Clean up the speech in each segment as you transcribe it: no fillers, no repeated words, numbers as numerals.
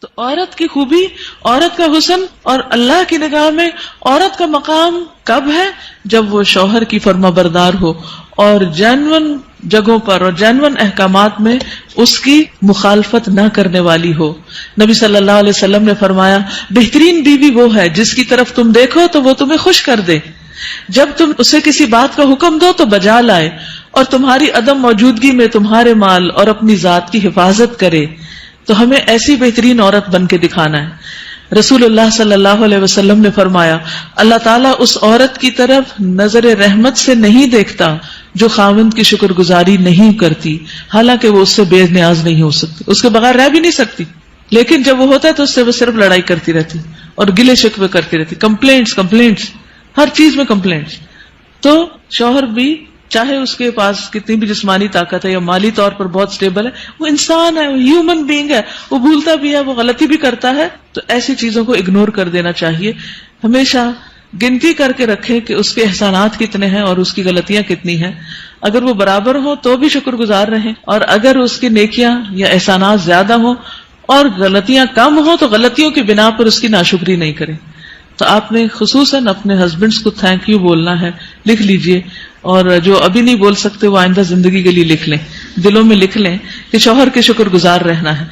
تو عورت کی خوبی، عورت کا حسن اور اللہ کی نگاہ میں عورت کا مقام کب ہے؟ جب وہ شوہر کی فرما بردار ہو اور جینون جگہوں پر اور جینون احکامات میں اس کی مخالفت نہ کرنے والی ہو. نبی صلی اللہ علیہ وسلم نے فرمایا بہترین بیوی وہ ہے جس کی طرف تم دیکھو تو وہ تمہیں خوش کر دے، جب تم اسے کسی بات کا حکم دو تو بجا لائے، اور تمہاری عدم موجودگی میں تمہارے مال اور اپنی ذات کی حفاظت کرے. تو ہمیں ایسی بہترین عورت بن کے دکھانا ہے. رسول اللہ صلی اللہ علیہ وسلم نے فرمایا اللہ تعالیٰ اس عورت کی طرف نظر رحمت سے نہیں دیکھتا جو خاوند کی شکر گزاری نہیں کرتی، حالانکہ وہ اس سے بے نیاز نہیں ہو سکتی، اس کے بغیر رہ بھی نہیں سکتی، لیکن جب وہ ہوتا ہے تو اس سے وہ صرف لڑائی کرتی رہتی اور گلے شکوے کرتی رہتی، کمپلینٹس ہر چیز میں کمپلینٹس. تو شوہر بھی چاہے اس کے پاس کتنی بھی جسمانی طاقت ہے یا مالی طور پر بہت سٹیبل ہے، وہ انسان ہے، وہ ہیومن بینگ ہے، وہ بھولتا بھی ہے، وہ غلطی بھی کرتا ہے. تو ایسی چیزوں کو اگنور کر دینا چاہیے. ہمیشہ گنتی کر کے رکھیں کہ اس کے احسانات کتنے ہیں اور اس کی غلطیاں کتنی ہیں. اگر وہ برابر ہوں تو بھی شکر گزار رہیں، اور اگر اس کی نیکیاں یا احسانات زیادہ ہوں اور غلطیاں کم ہوں تو غلطیوں کی بنا پر اس کی ناشکری نہیں کریں. تو آپ نے خصوصاً اپنے ہسبینڈس کو تھینک یو بولنا ہے، لکھ لیجئے، اور جو ابھی نہیں بول سکتے وہ آئندہ زندگی کے لیے لکھ لیں، دلوں میں لکھ لیں کہ شوہر کے شکر گزار رہنا ہے.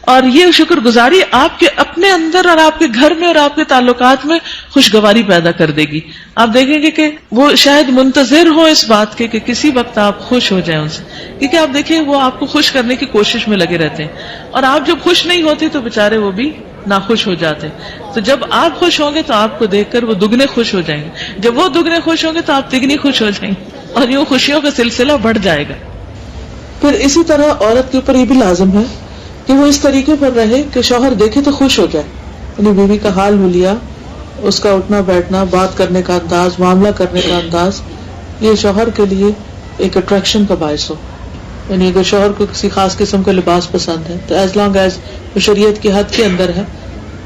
اور یہ شکر گزاری آپ کے اپنے اندر اور آپ کے گھر میں اور آپ کے تعلقات میں خوشگواری پیدا کر دے گی. آپ دیکھیں گے کہ وہ شاید منتظر ہو اس بات کے کہ کسی وقت آپ خوش ہو جائیں ان سے، کیونکہ آپ دیکھیں وہ آپ کو خوش کرنے کی کوشش میں لگے رہتے ہیں، اور آپ جب خوش نہیں ہوتے تو بےچارے وہ بھی ناخوش ہو جاتے. تو جب آپ خوش ہوں گے تو آپ کو دیکھ کر وہ دگنے خوش ہو جائیں گے، جب وہ دگنے خوش ہوں گے تو آپ تگنی خوش ہو جائیں گے، اور یوں خوشیوں کا سلسلہ بڑھ جائے گا. پھر اسی طرح عورت کے اوپر یہ بھی لازم ہے کہ وہ اس طریقے پر رہے کہ شوہر دیکھے تو خوش ہو جائے. یعنی بیوی کا حال حلیہ، اس کا اٹھنا بیٹھنا، بات کرنے کا انداز، معاملہ کرنے کا انداز، یہ شوہر کے لیے ایک اٹریکشن کا باعث ہو. یعنی اگر شوہر کو کسی خاص قسم کا لباس پسند ہے تو ایز لانگ ایز وہ شریعت کی حد کے اندر ہے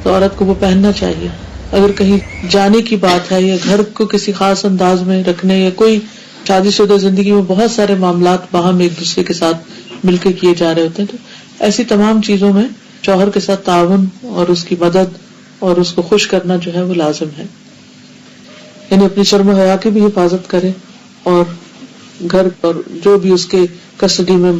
تو عورت کو وہ پہننا چاہیے. اگر کہیں جانے کی بات ہے یا گھر کو کسی خاص انداز میں رکھنے، یا کوئی شادی شدہ زندگی میں بہت سارے معاملات باہم ایک دوسرے کے ساتھ مل کے کیے جا رہے ہوتے ہیں، تو ایسی تمام چیزوں میں شوہر کے ساتھ تعاون اور اس کی مدد اور اس کو خوش کرنا جو ہے وہ لازم ہے. یعنی اپنی شرم و حیا کی بھی حفاظت کرے، اور گھر اور جو بھی اس کے کسٹڈی میں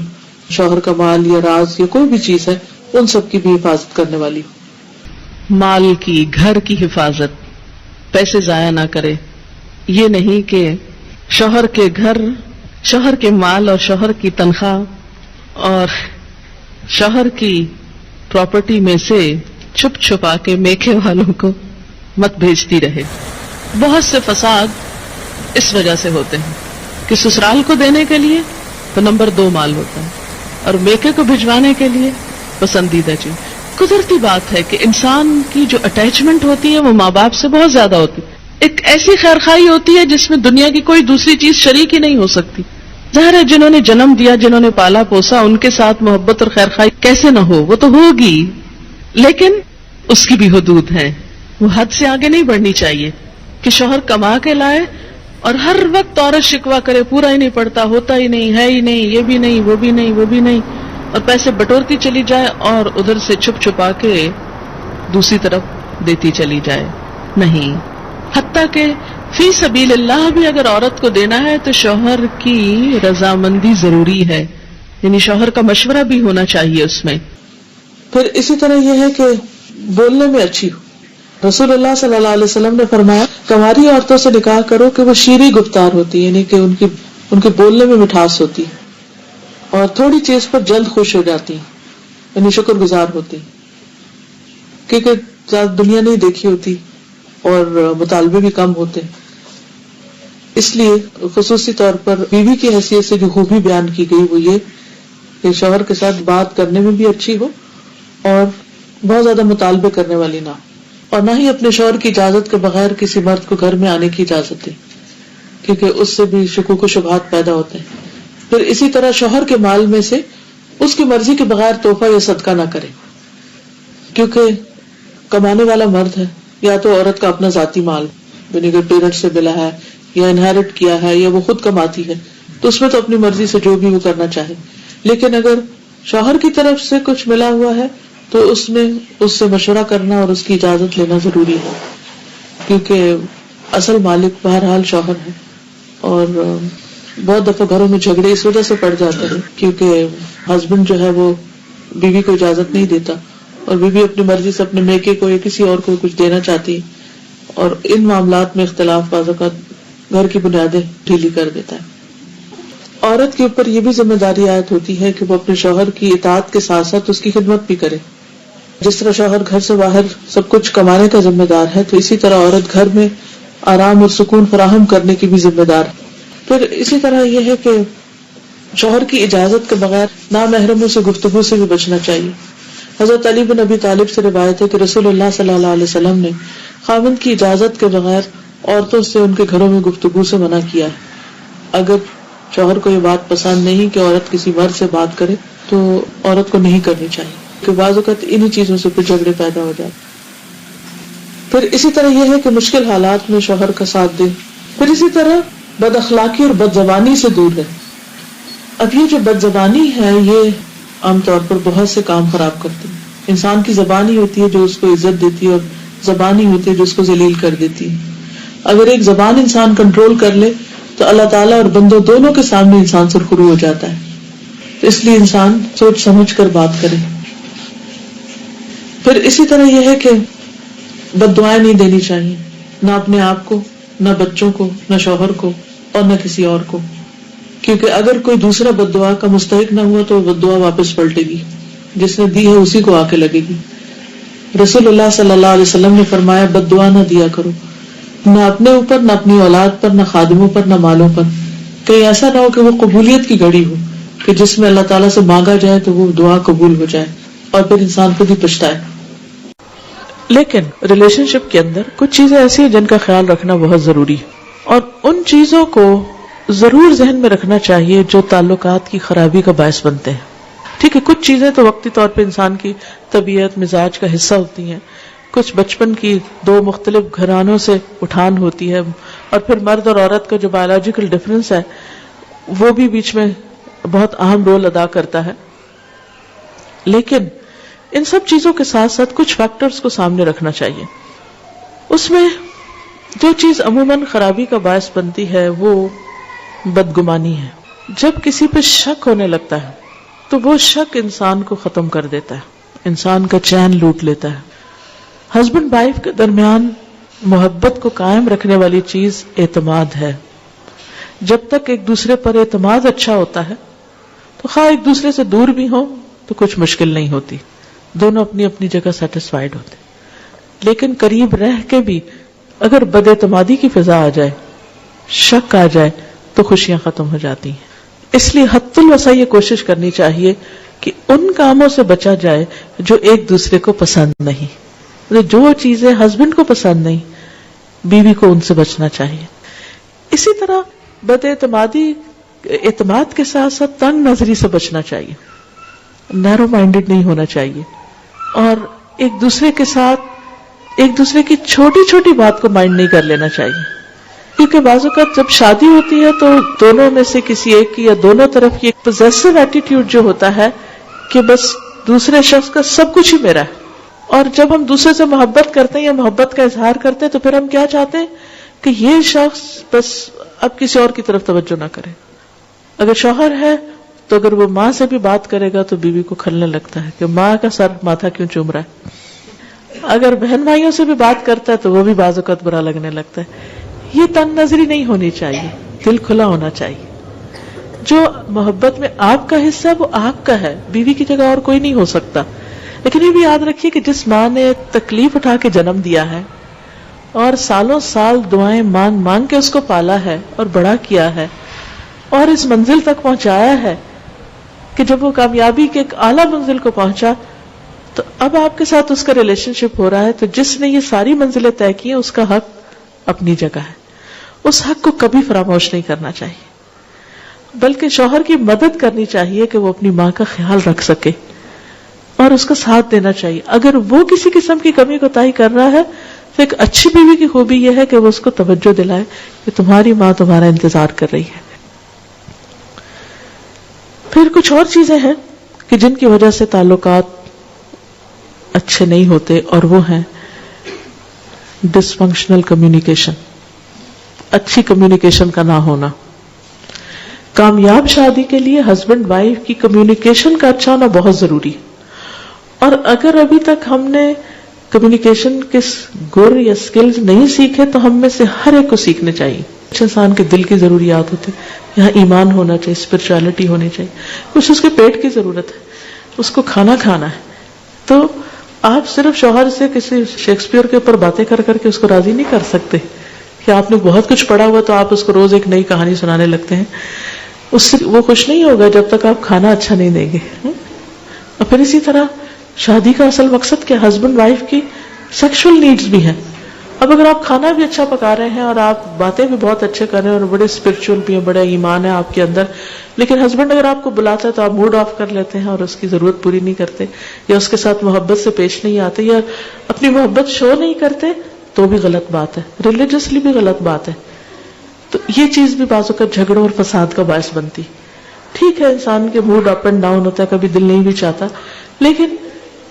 شوہر کا مال یا راز یا کوئی بھی چیز ہے ان سب کی بھی حفاظت کرنے والی ہو. مال کی، گھر کی حفاظت، پیسے ضائع نہ کرے. یہ نہیں کہ شوہر کے گھر، شوہر کے مال اور شوہر کی تنخواہ اور شوہر کی پراپرٹی میں سے چھپ چھپا کے میکے والوں کو مت بھیجتی رہے. بہت سے فساد اس وجہ سے ہوتے ہیں کہ سسرال کو دینے کے لیے تو نمبر 2 مال ہوتا ہے، اور میکے کو بھجوانے کے لیے پسندیدہ چیز. قدرتی بات ہے کہ انسان کی جو اٹیچمنٹ ہوتی ہے وہ ماں باپ سے بہت زیادہ ہوتی ہے. ایک ایسی خیرخوائی ہوتی ہے جس میں دنیا کی کوئی دوسری چیز شریک ہی نہیں ہو سکتی. ظاہر ہے جنہوں نے جنم دیا، جنہوں نے پالا پوسا، ان کے ساتھ محبت اور خیرخوائی کیسے نہ ہو، وہ تو ہوگی، لیکن اس کی بھی حدود ہیں. وہ حد سے آگے نہیں بڑھنی چاہیے کہ شوہر کما کے لائے اور ہر وقت عورت شکوہ کرے، پورا ہی نہیں پڑتا، ہوتا ہی نہیں، ہے ہی نہیں، یہ بھی نہیں، وہ بھی نہیں، وہ بھی نہیں، اور پیسے بٹورتی چلی جائے اور ادھر سے چھپ چھپا کے دوسری طرف دیتی چلی جائے. نہیں، حتیٰ کہ فی سبیل اللہ بھی اگر عورت کو دینا ہے تو شوہر کی رضامندی ضروری ہے، یعنی شوہر کا مشورہ بھی ہونا چاہیے اس میں. پھر اسی طرح یہ ہے کہ بولنے میں اچھی ہو. رسول اللہ صلی اللہ علیہ وسلم نے فرمایا کنواری عورتوں سے نکاح کرو کہ وہ شیریں گفتار ہوتی، یعنی کہ ان کے بولنے میں مٹھاس ہوتی اور تھوڑی چیز پر جلد خوش ہو جاتی، یعنی شکر گزار ہوتی، کیونکہ زیادہ دنیا نہیں دیکھی ہوتی اور مطالبے بھی کم ہوتے. اس لیے خصوصی طور پر بیوی کی حیثیت سے جو خوبی بیان کی گئی وہ یہ کہ شوہر کے ساتھ بات کرنے میں بھی اچھی ہو اور بہت زیادہ مطالبے کرنے والی نہ، اور نہ ہی اپنے شوہر کی اجازت کے بغیر کسی مرد کو گھر میں آنے کی اجازت دے، کیونکہ اس سے بھی شکوک و شبہات پیدا ہوتے ہیں. پھر اسی طرح شوہر کے مال میں سے اس کی مرضی کے بغیر تحفہ یا صدقہ نہ کرے، کیونکہ کمانے والا مرد ہے، یا تو عورت کا اپنا ذاتی مال یعنی کہ پیرنٹ سے ملا ہے یا انہیرٹ کیا ہے یا وہ خود کماتی ہے تو اس میں تو اپنی مرضی سے جو بھی وہ کرنا چاہے. لیکن اگر شوہر کی طرف سے کچھ ملا ہوا ہے تو اس میں اس سے مشورہ کرنا اور اس کی اجازت لینا ضروری ہے، کیونکہ اصل مالک بہرحال شوہر ہے. اور بہت دفعہ گھروں میں جھگڑے اس وجہ سے پڑ جاتے ہیں کیونکہ ہسبینڈ جو ہے وہ بیوی کو اجازت نہیں دیتا، اور بیوی اپنی مرضی سے اپنے میکے کو یا کسی اور کو کچھ دینا چاہتی ہے، اور ان معاملات میں اختلاف بعض اوقات گھر کی بنیادیں ڈھیلی کر دیتا ہے. عورت کے اوپر یہ بھی ذمہ داری عائد ہوتی ہے کہ وہ اپنے شوہر کی اطاعت کے ساتھ ساتھ اس کی خدمت بھی کرے. جس طرح شوہر گھر سے باہر سب کچھ کمانے کا ذمہ دار ہے، تو اسی طرح عورت گھر میں آرام اور سکون فراہم کرنے کی بھی ذمہ دار. پھر اسی طرح یہ ہے کہ شوہر کی اجازت کے بغیر نامحرموں سے گفتگو سے بھی بچنا چاہیے. حضرت علی بن ابی طالب سے روایت ہے کہ رسول اللہ صلی اللہ علیہ وسلم نے خاوند کی اجازت کے بغیر عورتوں سے ان کے گھروں میں گفتگو سے منع کیا ہے. اگر شوہر کو یہ بات پسند نہیں کہ عورت کسی مرد سے بات کرے تو عورت کو نہیں کرنی چاہیے، کہ بعض اوقات انہی چیزوں سے پھر جھگڑے پیدا ہو جاتے. پھر اسی طرح یہ ہے کہ مشکل حالات میں شوہر کا ساتھ دے. پھر اسی طرح بد اخلاقی اور بد زبانی سے دور رہے. اب یہ جو بد زبانی ہے یہ عام طور پر بہت سے کام خراب کرتی ہے. انسان کی زبان ہی ہوتی ہے جو اس کو عزت دیتی ہے، اور زبان ہی ہوتی ہے جو اس کو ذلیل کر دیتی ہے. اگر ایک زبان انسان کنٹرول کر لے تو اللہ تعالیٰ اور بندوں دونوں کے سامنے انسان سرخرو ہو جاتا ہے. تو اس لیے انسان سوچ سمجھ کر بات کرے. پھر اسی طرح یہ ہے کہ بد دعائیں نہیں دینی چاہیے، نہ اپنے آپ کو، نہ بچوں کو، نہ شوہر کو، اور نہ کسی اور کو. کیونکہ اگر کوئی دوسرا بد دعا کا مستحق نہ ہوا تو بد دعا واپس پلٹے گی، جس نے دی ہے اسی کو آ کے لگے گی. رسول اللہ صلی اللہ علیہ وسلم نے فرمایا بد دعا نہ دیا کرو، نہ اپنے اوپر، نہ اپنی اولاد پر، نہ خادموں پر، نہ مالوں پر. کہیں ایسا نہ ہو کہ وہ قبولیت کی گھڑی ہو کہ جس میں اللہ تعالیٰ سے مانگا جائے تو وہ دعا قبول ہو جائے اور پھر انسان خود ہی پچھتائے. لیکن ریلیشن شپ کے اندر کچھ چیزیں ایسی ہیں جن کا خیال رکھنا بہت ضروری ہے، اور ان چیزوں کو ضرور ذہن میں رکھنا چاہیے جو تعلقات کی خرابی کا باعث بنتے ہیں. ٹھیک ہے، کچھ چیزیں تو وقتی طور پہ انسان کی طبیعت مزاج کا حصہ ہوتی ہیں، کچھ بچپن کی دو مختلف گھرانوں سے اٹھان ہوتی ہے، اور پھر مرد اور عورت کا جو بایولوجیکل ڈفرنس ہے وہ بھی بیچ میں بہت اہم رول ادا کرتا ہے. لیکن ان سب چیزوں کے ساتھ ساتھ کچھ فیکٹرز کو سامنے رکھنا چاہیے. اس میں جو چیز عموماً خرابی کا باعث بنتی ہے وہ بدگمانی ہے. جب کسی پہ شک ہونے لگتا ہے تو وہ شک انسان کو ختم کر دیتا ہے، انسان کا چین لوٹ لیتا ہے. ہسبینڈ وائف کے درمیان محبت کو قائم رکھنے والی چیز اعتماد ہے. جب تک ایک دوسرے پر اعتماد اچھا ہوتا ہے تو خواہ ایک دوسرے سے دور بھی ہوں تو کچھ مشکل نہیں ہوتی، دونوں اپنی اپنی جگہ سیٹسفائیڈ ہوتے. لیکن قریب رہ کے بھی اگر بد اعتمادی کی فضا آ جائے، شک آ جائے تو خوشیاں ختم ہو جاتی ہیں. اس لیے حد الوسع یہ کوشش کرنی چاہیے کہ ان کاموں سے بچا جائے جو ایک دوسرے کو پسند نہیں. جو چیزیں ہسبینڈ کو پسند نہیں، بیوی کو ان سے بچنا چاہیے. اسی طرح بد اعتمادی اعتماد کے ساتھ ساتھ تنگ نظری سے بچنا چاہیے، نیرو مائنڈڈ نہیں ہونا چاہیے، اور ایک دوسرے کے ساتھ ایک دوسرے کی چھوٹی چھوٹی بات کو مائنڈ نہیں کر لینا چاہیے. کیونکہ بعض اوقات جب شادی ہوتی ہے تو دونوں میں سے کسی ایک کی یا دونوں طرف کی ایک پوزیسو ایٹیٹیوڈ جو ہوتا ہے کہ بس دوسرے شخص کا سب کچھ ہی میرا ہے. اور جب ہم دوسرے سے محبت کرتے ہیں یا محبت کا اظہار کرتے ہیں تو پھر ہم کیا چاہتے ہیں کہ یہ شخص بس اب کسی اور کی طرف توجہ نہ کرے. اگر شوہر ہے تو اگر وہ ماں سے بھی بات کرے گا تو بیوی کو کھلنے لگتا ہے کہ ماں کا سر ماتھا کیوں چوم رہا ہے. اگر بہن بھائیوں سے بھی بات کرتا ہے تو وہ بھی بعض اوقات برا لگنے لگتا ہے. یہ تنگ نظری نہیں ہونی چاہیے، دل کھلا ہونا چاہیے. جو محبت میں آپ کا حصہ ہے وہ آپ کا ہے، بیوی کی جگہ اور کوئی نہیں ہو سکتا. لیکن یہ بھی یاد رکھیے کہ جس ماں نے تکلیف اٹھا کے جنم دیا ہے اور سالوں سال دعائیں مانگ مانگ کے اس کو پالا ہے اور بڑا کیا ہے اور اس منزل تک پہنچایا ہے کہ جب وہ کامیابی کے ایک اعلیٰ منزل کو پہنچا تو اب آپ کے ساتھ اس کا ریلیشن شپ ہو رہا ہے، تو جس نے یہ ساری منزلیں طے کی ہیں اس کا حق اپنی جگہ ہے. اس حق کو کبھی فراموش نہیں کرنا چاہیے، بلکہ شوہر کی مدد کرنی چاہیے کہ وہ اپنی ماں کا خیال رکھ سکے اور اس کا ساتھ دینا چاہیے. اگر وہ کسی قسم کی کمی کوتاہی کر رہا ہے تو ایک اچھی بیوی کی خوبی یہ ہے کہ وہ اس کو توجہ دلائے کہ تمہاری ماں تمہارا انتظار کر رہی ہے. پھر کچھ اور چیزیں ہیں کہ جن کی وجہ سے تعلقات اچھے نہیں ہوتے، اور وہ ہیں ڈسفنکشنل کمیونیکیشن، اچھی کمیونیکیشن کا نہ ہونا. کامیاب شادی کے لیے ہسبینڈ وائف کی کمیونیکیشن کا اچھا ہونا بہت ضروری ہے. اور اگر ابھی تک ہم نے کمیونیکیشن کے گر یا سکلز نہیں سیکھے تو ہم میں سے ہر ایک کو سیکھنے چاہیے. کچھ انسان کے دل کی ضروریات ہوتی ہیں، یہاں ایمان ہونا چاہیے، اسپرچولیٹی ہونی چاہیے. کچھ اس کے پیٹ کی ضرورت ہے، اس کو کھانا کھانا ہے. تو آپ صرف شوہر سے کسی شیکسپیئر کے اوپر باتیں کر کر کے اس کو راضی نہیں کر سکتے کہ آپ نے بہت کچھ پڑھا ہوا تو آپ اس کو روز ایک نئی کہانی سنانے لگتے ہیں. اس سے وہ خوش نہیں ہوگا جب تک آپ کھانا اچھا نہیں دیں گے. اور پھر اسی طرح شادی کا اصل مقصد کیا؟ ہسبینڈ وائف کی سیکشل نیڈز بھی ہیں. اب اگر آپ کھانا بھی اچھا پکا رہے ہیں اور آپ باتیں بھی بہت اچھے کر رہے ہیں اور بڑے اسپرچل بھی ہیں، بڑا ایمان ہے آپ کے اندر، لیکن ہسبینڈ اگر آپ کو بلاتا ہے تو آپ موڈ آف کر لیتے ہیں اور اس کی ضرورت پوری نہیں کرتے، یا اس کے ساتھ محبت سے پیش نہیں آتے، یا اپنی محبت شو نہیں کرتے، تو بھی غلط بات ہے، ریلیجسلی بھی غلط بات ہے. تو یہ چیز بھی بعض اوقات جھگڑوں اور فساد کا باعث بنتی. ٹھیک ہے، انسان کے موڈ اپ اینڈ ڈاؤن ہوتا ہے، کبھی دل نہیں بھی چاہتا، لیکن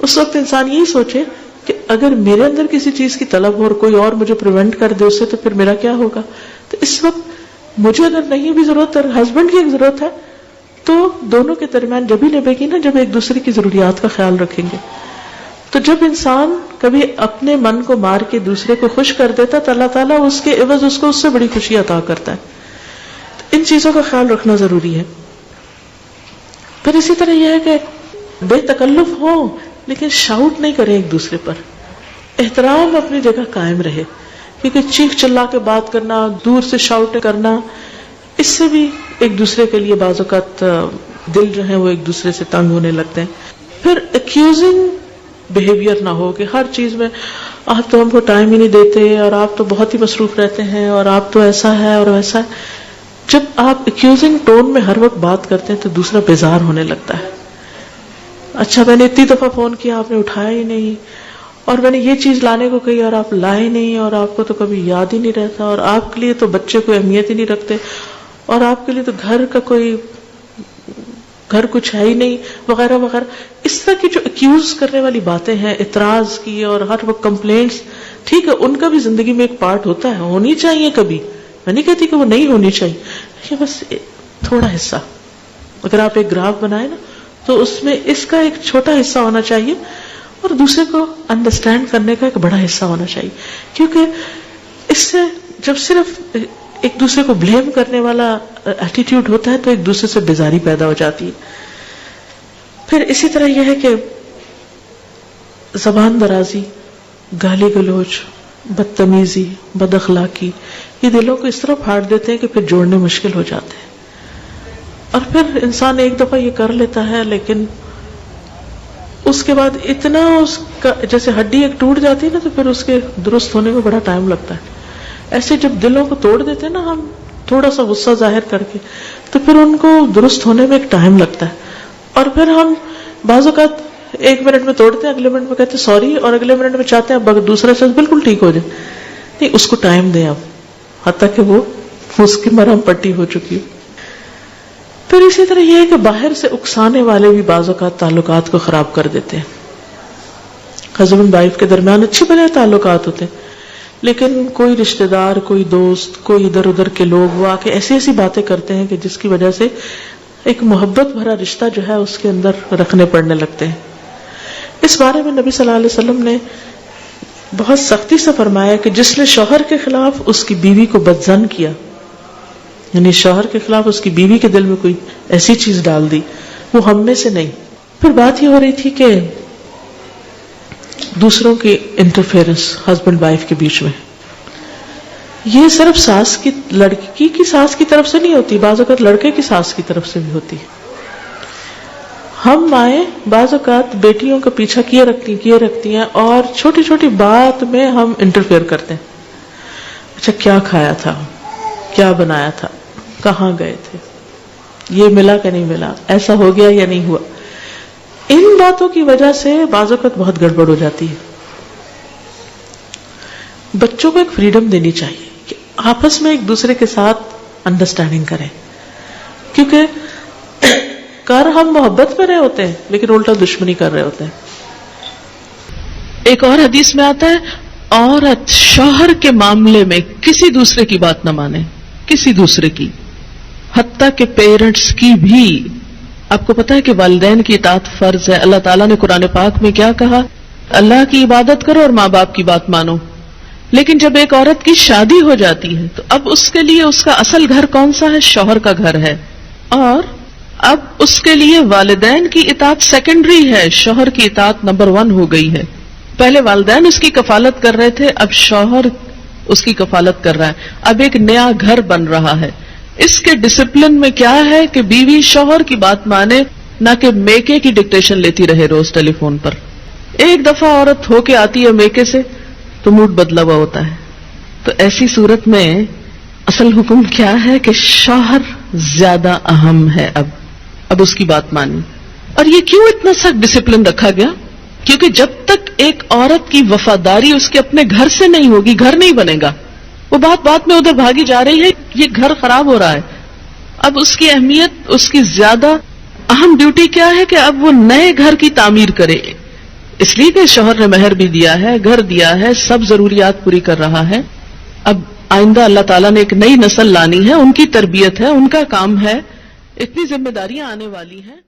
اس وقت انسان یہی سوچے کہ اگر میرے اندر کسی چیز کی طلب ہو اور کوئی اور مجھے پریونٹ کر دے اس سے، تو پھر میرا کیا ہوگا؟ تو اس وقت مجھے اگر نہیں بھی ضرورت اور ہسبینڈ کی ایک ضرورت ہے تو دونوں کے درمیان جب ہی نبھے گی نا جب ایک دوسرے کی ضروریات کا خیال رکھیں گے. تو جب انسان کبھی اپنے من کو مار کے دوسرے کو خوش کر دیتا تو اللہ تعالیٰ اس کے عوض اس کو اس سے بڑی خوشی عطا کرتا ہے. تو ان چیزوں کا خیال رکھنا ضروری ہے. پھر اسی طرح یہ ہے کہ بے تکلف ہو لیکن شاؤٹ نہیں کریں ایک دوسرے پر. احترام اپنی جگہ قائم رہے، کیونکہ چیخ چلا کے بات کرنا، دور سے شاؤٹ کرنا، اس سے بھی ایک دوسرے کے لیے بعض اوقات دل جو ہے وہ ایک دوسرے سے تنگ ہونے لگتے ہیں. پھر ایکیوزنگ بہیویئر نہ ہو کہ ہر چیز میں آپ تو ہم کو ٹائم ہی نہیں دیتے اور آپ تو بہت ہی مصروف رہتے ہیں اور آپ تو ایسا ہے اور ویسا ہے. جب آپ ایکیوزنگ ٹون میں ہر وقت بات کرتے ہیں تو دوسرا بیزار ہونے لگتا ہے. اچھا میں نے اتنی دفعہ فون کیا، آپ نے اٹھایا ہی نہیں، اور میں نے یہ چیز لانے کو کہی اور آپ لائے نہیں، اور آپ کو تو کبھی یاد ہی نہیں رہتا، اور آپ کے لیے تو بچے کوئی اہمیت ہی نہیں رکھتے، اور آپ کے لیے تو گھر کچھ ہے ہی نہیں، وغیرہ وغیرہ. اس طرح کی جو ایکیوز کرنے والی باتیں ہیں، اعتراض کی اور ہر وقت کمپلینٹس، ٹھیک ہے ان کا بھی زندگی میں ایک پارٹ ہوتا ہے، ہونی چاہیے. کبھی میں نہیں کہتی کہ وہ نہیں ہونی چاہیے، یہ بس تھوڑا حصہ. اگر آپ ایک گراف بنائیں نا تو اس میں اس کا ایک چھوٹا حصہ ہونا چاہیے اور دوسرے کو انڈرسٹینڈ کرنے کا ایک بڑا حصہ ہونا چاہیے. کیونکہ اس سے جب صرف ایک دوسرے کو بلیم کرنے والا ایٹیٹیوڈ ہوتا ہے تو ایک دوسرے سے بیزاری پیدا ہو جاتی ہے. پھر اسی طرح یہ ہے کہ زبان درازی، گالی گلوچ، بدتمیزی، بد اخلاقی، یہ دلوں کو اس طرح پھاڑ دیتے ہیں کہ پھر جوڑنے مشکل ہو جاتے ہیں. اور پھر انسان ایک دفعہ یہ کر لیتا ہے لیکن اس کے بعد اتنا اس کا جیسے ہڈی ایک ٹوٹ جاتی ہے نا تو پھر اس کے درست ہونے میں بڑا ٹائم لگتا ہے. ایسے جب دلوں کو توڑ دیتے ہیں نا ہم تھوڑا سا غصہ ظاہر کر کے تو پھر ان کو درست ہونے میں ایک ٹائم لگتا ہے. اور پھر ہم بعض اوقات 1 منٹ میں توڑتے ہیں، اگلے منٹ میں کہتے ہیں سوری، اور اگلے منٹ میں چاہتے ہیں اب دوسرا شخص بالکل ٹھیک ہو جائے. نہیں، اس کو ٹائم دیں اب حتیٰ کہ وہ اس کی مرہم پٹی ہو چکی ہو. پھر اسی طرح یہ ہے کہ باہر سے اکسانے والے بھی بعض اوقات تعلقات کو خراب کر دیتے ہیں. ہسبینڈ وائف کے درمیان اچھے بھلے تعلقات ہوتے ہیں لیکن کوئی رشتہ دار، کوئی دوست، کوئی ادھر ادھر کے لوگ وہ آ کے ایسی ایسی باتیں کرتے ہیں کہ جس کی وجہ سے ایک محبت بھرا رشتہ جو ہے اس کے اندر رکھنے پڑنے لگتے ہیں. اس بارے میں نبی صلی اللہ علیہ وسلم نے بہت سختی سے فرمایا کہ جس نے شوہر کے خلاف اس کی بیوی کو بدظن کیا، یعنی شوہر کے خلاف اس کی بیوی کے دل میں کوئی ایسی چیز ڈال دی، وہ ہم میں سے نہیں. پھر بات یہ ہو رہی تھی کہ دوسروں کی انٹرفیئرنس ہسبینڈ وائف کے بیچ میں، یہ صرف ساس کی لڑکی کی ساس کی طرف سے نہیں ہوتی، بعض اوقات لڑکے کی ساس کی طرف سے بھی ہوتی ہے. ہم مائیں بعض اوقات بیٹیوں کا پیچھا کیے رکھتی ہیں اور چھوٹی چھوٹی بات میں ہم انٹرفیئر کرتے ہیں. اچھا کیا کھایا تھا، کیا بنایا تھا، کہاں گئے تھے، یہ ملا کہ نہیں ملا، ایسا ہو گیا یا نہیں ہوا. ان باتوں کی وجہ سے بعض اوقات بہت گڑبڑ ہو جاتی ہے. بچوں کو ایک فریڈم دینی چاہیے کہ آپس میں ایک دوسرے کے ساتھ انڈرسٹینڈنگ کریں، کیونکہ کر ہم محبت میں رہے ہوتے ہیں لیکن الٹا دشمنی کر رہے ہوتے ہیں. ایک اور حدیث میں آتا ہے عورت شوہر کے معاملے میں کسی دوسرے کی بات نہ مانے، کسی دوسرے کی، حتیٰ کہ پیرنٹس کی بھی. آپ کو پتا ہے کہ والدین کی اطاعت فرض ہے. اللہ تعالیٰ نے قرآن پاک میں کیا کہا؟ اللہ کی عبادت کرو اور ماں باپ کی بات مانو. لیکن جب ایک عورت کی شادی ہو جاتی ہے تو اب اس کے لیے اس کا اصل گھر کون سا ہے؟ شوہر کا گھر ہے. اور اب اس کے لیے والدین کی اطاعت سیکنڈری ہے، شوہر کی اطاعت نمبر 1 ہو گئی ہے. پہلے والدین اس کی کفالت کر رہے تھے، اب شوہر اس کی کفالت کر رہا ہے. اب ایک نیا گھر بن رہا ہے. اس کے ڈسپلن میں کیا ہے کہ بیوی شوہر کی بات مانے، نہ کہ میکے کی ڈکٹیشن لیتی رہے روز ٹیلی فون پر. ایک دفعہ عورت ہو کے آتی ہے میکے سے تو موڈ بدلا ہوا ہوتا ہے. تو ایسی صورت میں اصل حکم کیا ہے کہ شوہر زیادہ اہم ہے. اب اس کی بات مانی. اور یہ کیوں اتنا سخت ڈسپلن رکھا گیا؟ کیونکہ جب تک ایک عورت کی وفاداری اس کے اپنے گھر سے نہیں ہوگی، گھر نہیں بنے گا. وہ بات میں ادھر بھاگی جا رہی ہے، یہ گھر خراب ہو رہا ہے. اب اس کی اہمیت، اس کی زیادہ اہم ڈیوٹی کیا ہے کہ اب وہ نئے گھر کی تعمیر کرے. اس لیے کہ شوہر نے مہر بھی دیا ہے، گھر دیا ہے، سب ضروریات پوری کر رہا ہے. اب آئندہ اللہ تعالیٰ نے ایک نئی نسل لانی ہے، ان کی تربیت ہے، ان کا کام ہے، اتنی ذمہ داریاں آنے والی ہیں.